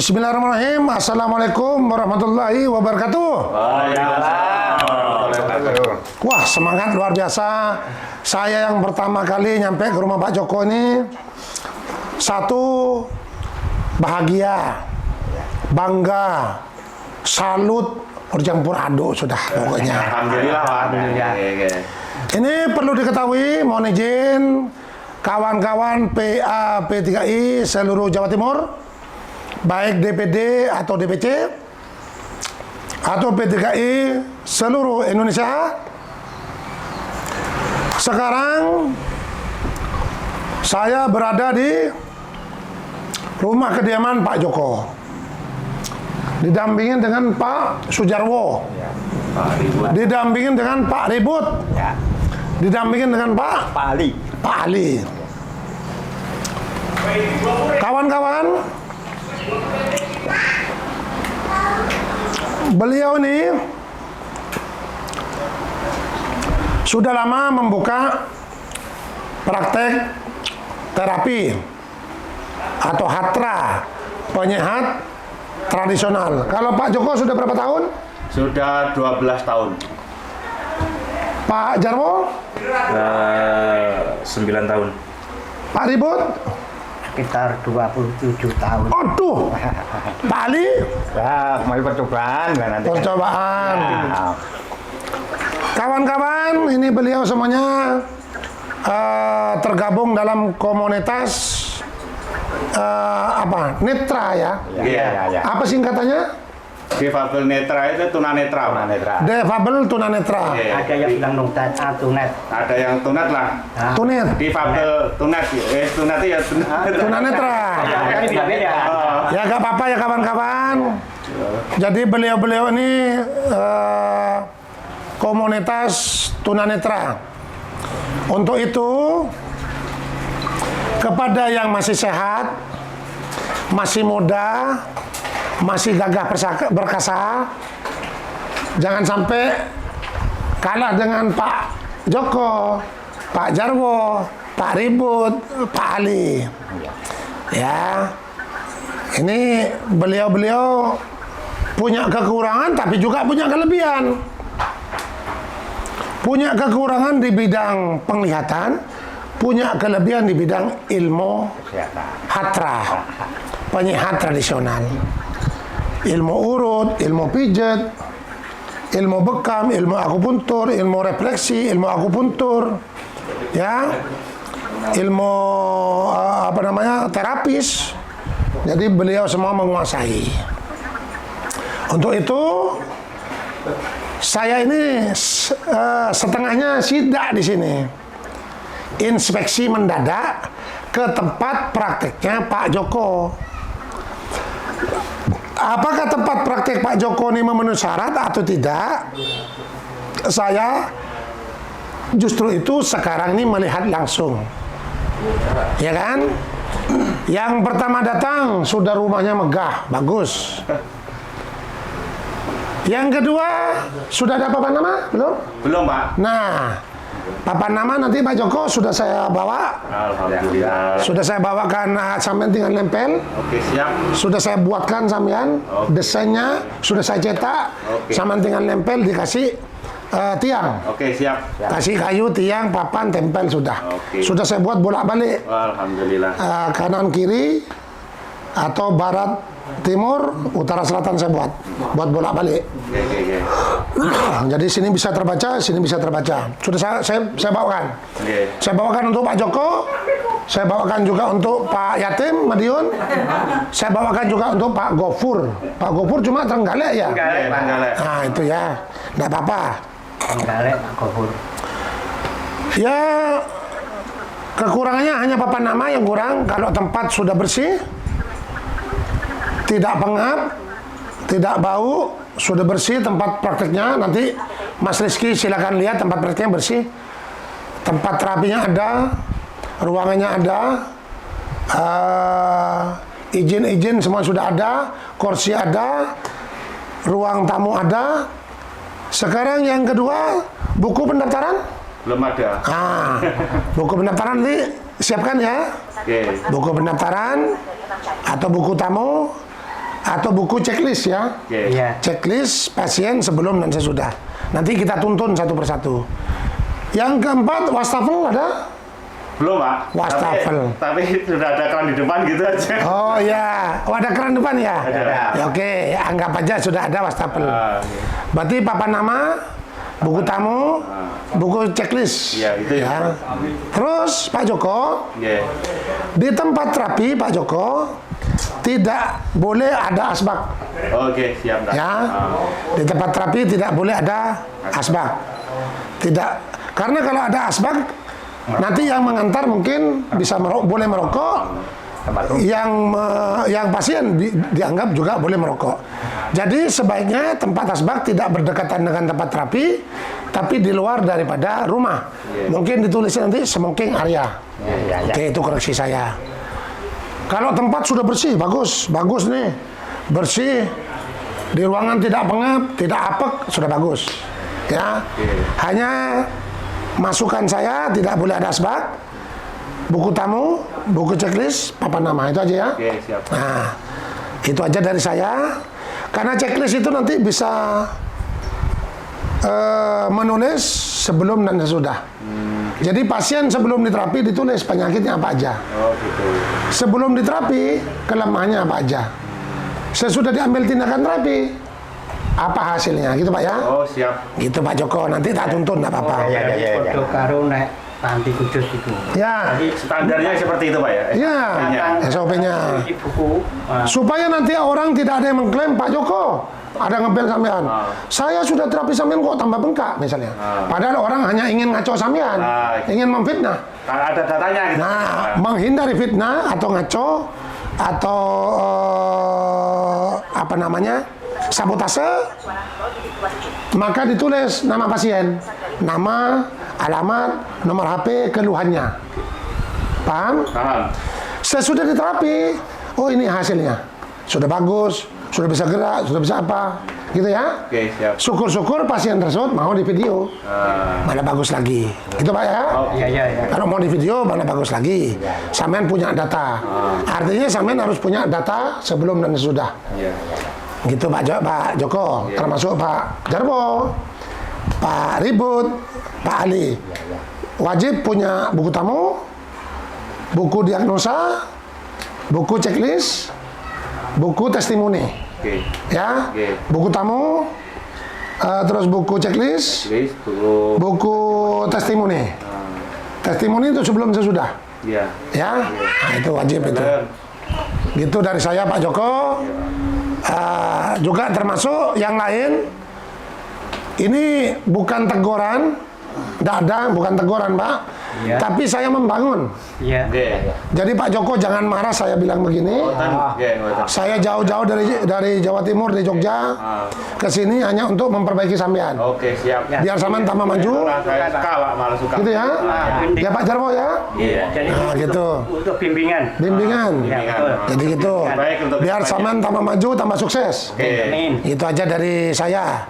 Bismillahirrahmanirrahim. Assalamualaikum warahmatullahi wabarakatuh. Wah, semangat luar biasa. Saya yang pertama kali nyampe ke rumah Pak Joko ini, satu, bahagia, bangga, salut, bercampur aduk sudah pokoknya. Alhamdulillah. Ini perlu diketahui, mohon izin kawan-kawan PA P3I seluruh Jawa Timur, baik DPD atau DPC atau P3I seluruh Indonesia. Sekarang saya berada di rumah kediaman Pak Joko, didampingin dengan Pak Sujarwo, didampingin dengan Pak Ribut, didampingin dengan Pak Ali. Kawan-kawan, beliau ini sudah lama membuka praktek terapi atau hatra, penyehat tradisional. Kalau Pak Joko sudah berapa tahun? Sudah 12 tahun. Pak Jarwo? 9 tahun. Pak Ribut? Sekitar 27 tahun. Aduh. Pak Ali? Ya, mau percobaan kan nanti. Percobaan. Ya. Kawan-kawan, ini beliau semuanya tergabung dalam komunitas netra ya. Iya. Apa singkatannya? Difabel netra itu tunanetra. Defabel tunanetra. Ada yang bilang tunet. Ada yang tunat lah. Tunit. Difabel tunat. Tunat ya tunat. Tunanetra. Kan beda-beda. Ya gak apa-apa ya kawan-kawan. Jadi beliau-beliau ini komunitas tunanetra. Untuk itu, kepada yang masih sehat, masih muda, masih gagah perkasa, jangan sampai kalah dengan Pak Joko, Pak Jarwo, Pak Ribut, Pak Ali. Ya, ini beliau-beliau punya kekurangan tapi juga punya kelebihan. Punya kekurangan di bidang penglihatan, punya kelebihan di bidang ilmu hatra, penyehat tradisional. Ilmu urut, ilmu pijet, ilmu bekam, ilmu akupuntur, ilmu refleksi, ilmu akupuntur, ya, ilmu terapis. Jadi beliau semua menguasai. Untuk itu saya ini setengahnya sidak di sini, inspeksi mendadak ke tempat prakteknya Pak Joko. Apakah tempat praktek Pak Joko ini memenuhi syarat atau tidak? Saya justru itu sekarang ini melihat langsung, ya kan? Yang pertama datang sudah rumahnya megah, bagus. Yang kedua sudah ada papan nama belum? Belum, Pak. Nah, papan nama nanti Pak Joko sudah saya bawa. Alhamdulillah. Sudah saya bawakan, sampean tinggal nempel. Oke, siap. Sudah saya buatkan sampean, Oke. desainnya sudah saya cetak. Oke. Sampean tinggal nempel, dikasih tiang. Oke, siap. Kasih kayu, tiang, papan, tempel sudah. Oke. Sudah saya buat bolak-balik. Alhamdulillah. Kanan kiri atau barat timur, utara selatan saya buat bolak-balik. Oke. Jadi sini bisa terbaca, sini bisa terbaca. Sudah saya bawakan. Oke. Saya bawakan untuk Pak Joko, saya bawakan juga untuk Pak Yatim Madiun, saya bawakan juga untuk Pak Gofur. Pak Gofur cuma Trenggalek ya? Trenggalek. Nah itu ya, tidak apa-apa. Trenggalek Pak Gofur. Ya, kekurangannya hanya papan nama yang kurang. Kalau tempat sudah bersih, tidak pengap, tidak bau, sudah bersih tempat prakteknya. Nanti Mas Rizky silakan lihat tempat prakteknya bersih. Tempat terapinya ada, ruangannya ada, izin-izin semua sudah ada, kursi ada, ruang tamu ada. Sekarang yang kedua, buku pendaftaran? Belum ada. Buku pendaftaran nanti siapkan ya. Oke. Buku pendaftaran atau buku tamu atau buku checklist ya. Oke. Iya. Checklist pasien sebelum dan sesudah. Nanti kita tuntun satu persatu. Yang keempat, wastafel ada? Belum, Pak. Wastafel. Tapi sudah ada keran di depan gitu aja. Oh ya, ada keran depan ya? Ada. Ya, oke, anggap aja sudah ada wastafel. Ah, Berarti papan nama, buku tamu, buku checklist. Iya, itu ya. Terus Pak Joko, Oke. di tempat terapi Pak Joko tidak boleh ada asbak. Oke, siap, Kak. Ya, Ah. di tempat terapi tidak boleh ada asbak. Tidak, karena kalau ada asbak, nanti yang mengantar mungkin bisa boleh merokok, yang pasien dianggap juga boleh merokok. Jadi sebaiknya tempat asbak tidak berdekatan dengan tempat terapi, tapi di luar daripada rumah. Mungkin ditulisnya nanti smoking area. Oke, itu koreksi saya. Kalau tempat sudah bersih, bagus nih, bersih, di ruangan tidak pengap, tidak apek, sudah bagus. Ya, hanya masukan saya tidak boleh ada asbak, buku tamu, buku checklist, papan nama, itu aja ya. Oke, siap. Nah, itu aja dari saya. Karena checklist itu nanti bisa menulis sebelum dan sesudah. Jadi pasien sebelum diterapi ditulis penyakitnya apa aja. Oh, gitu. Sebelum diterapi kelemahannya apa aja. Sesudah diambil tindakan terapi apa hasilnya, gitu Pak ya. Oh, siap. Gitu Pak Joko, nanti tak tuntun enggak apa-apa. Jadi foto karo nek panti khusus itu. Ya. Jadi Standarnya seperti itu, Pak ya? Ya, SOP-nya. di buku. Supaya nanti orang tidak ada yang mengklaim Pak Joko ada ngebel sampean. Saya sudah terapi sampean kok tambah bengkak misalnya. Padahal orang hanya ingin ngaco sampean, ingin memfitnah. Kan ada datanya gitu. Nah, menghindari fitnah atau ngaco atau apa namanya? Sabotase, maka ditulis nama pasien, nama, alamat, nomor HP, keluhannya. Paham? Paham. Sesudah diterapi, oh ini hasilnya, sudah bagus, sudah bisa gerak, sudah bisa apa, gitu ya. Oke, siap. Syukur-syukur pasien tersebut mau di video, mana bagus lagi, gitu Pak ya. Iya. Kalau mau di video mana bagus lagi, sampean punya data, artinya sampean harus punya data sebelum dan sesudah. Iya. Gitu Pak Joko, termasuk Pak Jarwo, Pak Ribut, Pak Ali. Wajib punya buku tamu, buku diagnosa, buku checklist, buku testimoni. Oke. Ya, Oke. buku tamu, terus buku checklist, Tulis dulu. buku testimoni. Testimoni itu sebelum sesudah. Iya. Ya, nah, itu wajib itu. Benar. Gitu dari saya Pak Joko. Juga termasuk yang lain. Ini bukan teguran, tidak ada, bukan teguran Pak. Iya. Tapi saya membangun. Iya. Oke. Jadi Pak Joko jangan marah saya bilang begini. Oke, ngoten. Saya jauh-jauh dari Jawa Timur, dari Jogja ke sini hanya untuk memperbaiki sampean. Oke, siap. Biar sampean tambah maju. Saya suka, Pak, malah suka. Gitu ya. Ya Pak Jarwo ya. Iya. Jadi Nah, gitu. untuk bimbingan. Bimbingan. Iya, betul. Jadi gitu. Baik untuk Biar kedepannya. sampean tambah maju, tambah sukses. Oke. Amin. Itu aja dari saya.